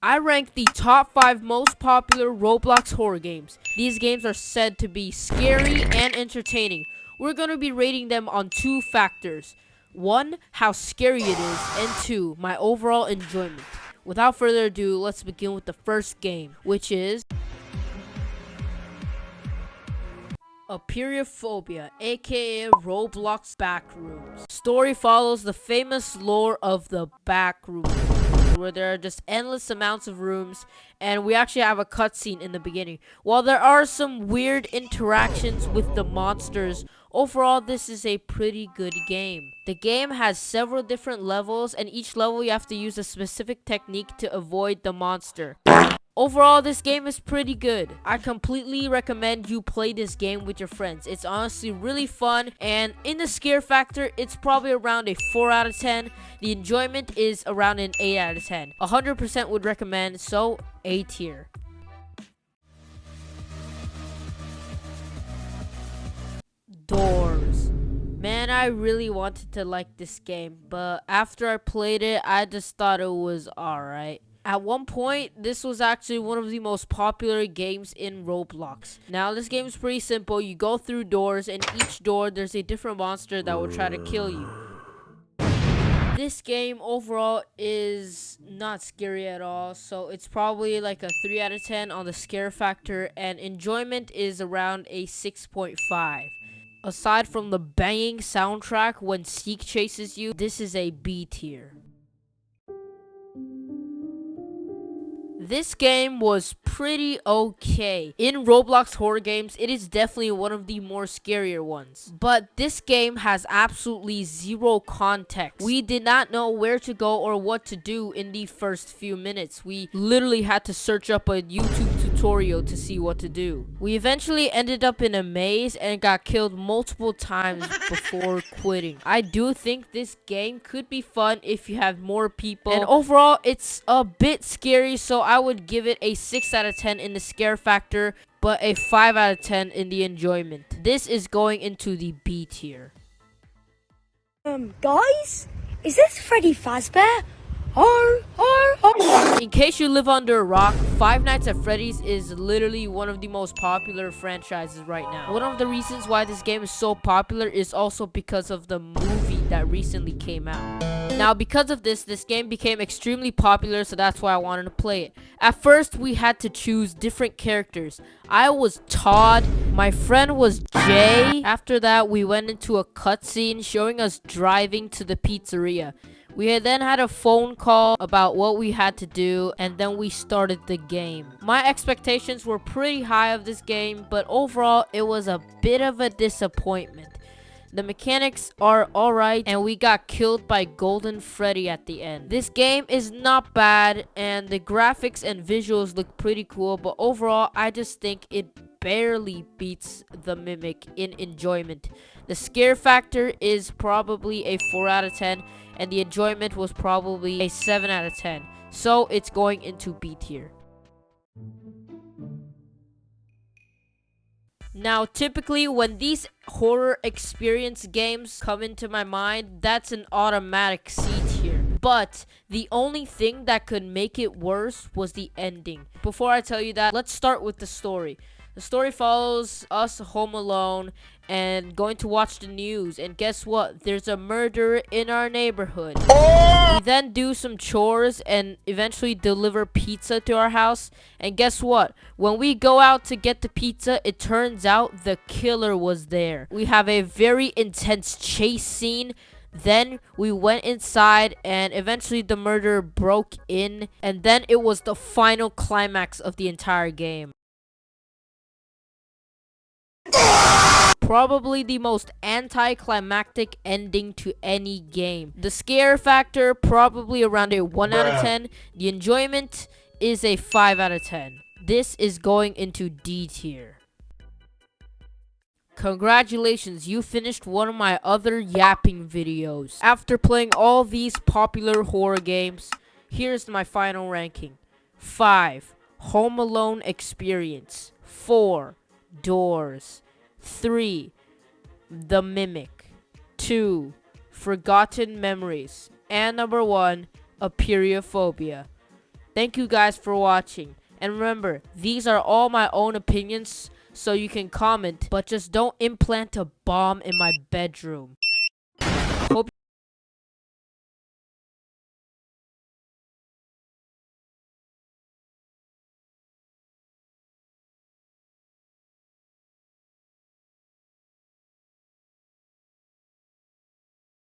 I rank the top 5 most popular Roblox horror games. These games are said to be scary and entertaining. We're going to be rating them on 2 factors. 1, how scary it is, and 2, my overall enjoyment. Without further ado, let's begin with the first game, which is Apeirophobia, aka Roblox Backrooms. Story follows the famous lore of the Backrooms, where there are just endless amounts of rooms, and we actually have a cutscene in the beginning. While there are some weird interactions with the monsters, overall this is a pretty good game. The game has several different levels, and each level you have to use a specific technique to avoid the monster. Overall, this game is pretty good. I completely recommend you play this game with your friends. It's honestly really fun, and in the scare factor, it's probably around a 4 out of 10. The enjoyment is around an 8 out of 10. 100% would recommend, so A tier. Doors. Man, I really wanted to like this game, but after I played it, I just thought it was alright. At one point, this was actually one of the most popular games in Roblox. Now, this game is pretty simple. You go through doors, and each door, there's a different monster that will try to kill you. This game overall is not scary at all, so it's probably like a 3 out of 10 on the scare factor, and enjoyment is around a 6.5. Aside from the banging soundtrack when Seek chases you, this is a B tier. This game was pretty okay. In Roblox horror games, it is definitely one of the more scarier ones. But this game has absolutely zero context. We did not know where to go or what to do in the first few minutes. We literally had to search up a YouTube tutorial to see what to do. We eventually ended up in a maze and got killed multiple times before quitting. I do think this game could be fun if you have more people. And overall, it's a bit scary, so I would give it a 6 out of 10 in the scare factor, but a 5 out of 10 in the enjoyment. This is going into the B tier. Guys, is this Freddy Fazbear? In case you live under a rock, Five Nights at Freddy's is literally one of the most popular franchises right now. One of the reasons why this game is so popular is also because of the movie that recently came out. Now, because of this game became extremely popular, so that's why I wanted to play it. At first, we had to choose different characters. I was Todd, my friend was Jay. After that, we went into a cutscene showing us driving to the pizzeria. We then had a phone call about what we had to do, and then we started the game. My expectations were pretty high of this game, but overall, it was a bit of a disappointment. The mechanics are alright, and we got killed by Golden Freddy at the end. This game is not bad, and the graphics and visuals look pretty cool, but overall, I just think it barely beats the Mimic in enjoyment. The scare factor is probably a 4 out of 10, and the enjoyment was probably a 7 out of 10. So it's going into B tier. Now, typically, when these horror experience games come into my mind, that's an automatic C tier. But the only thing that could make it worse was the ending. Before I tell you that, let's start with the story. The story follows us home alone and going to watch the news, and guess what? There's a murder in our neighborhood. We then do some chores and eventually deliver pizza to our house, and guess what? When we go out to get the pizza, it turns out the killer was there. We have a very intense chase scene. Then we went inside, and eventually the murderer broke in, and then it was the final climax of the entire game. Probably the most anticlimactic ending to any game. The scare factor, probably around a 1 out of 10. The enjoyment is a 5 out of 10. This is going into D tier. Congratulations, you finished one of my other yapping videos. After playing all these popular horror games, here's my final ranking. 5. Home Alone Experience. 4. Doors. 3. The Mimic. 2. Forgotten Memories. And number 1, Apeirophobia. Thank you guys for watching. And remember, these are all my own opinions, so you can comment, but just don't implant a bomb in my bedroom. Hope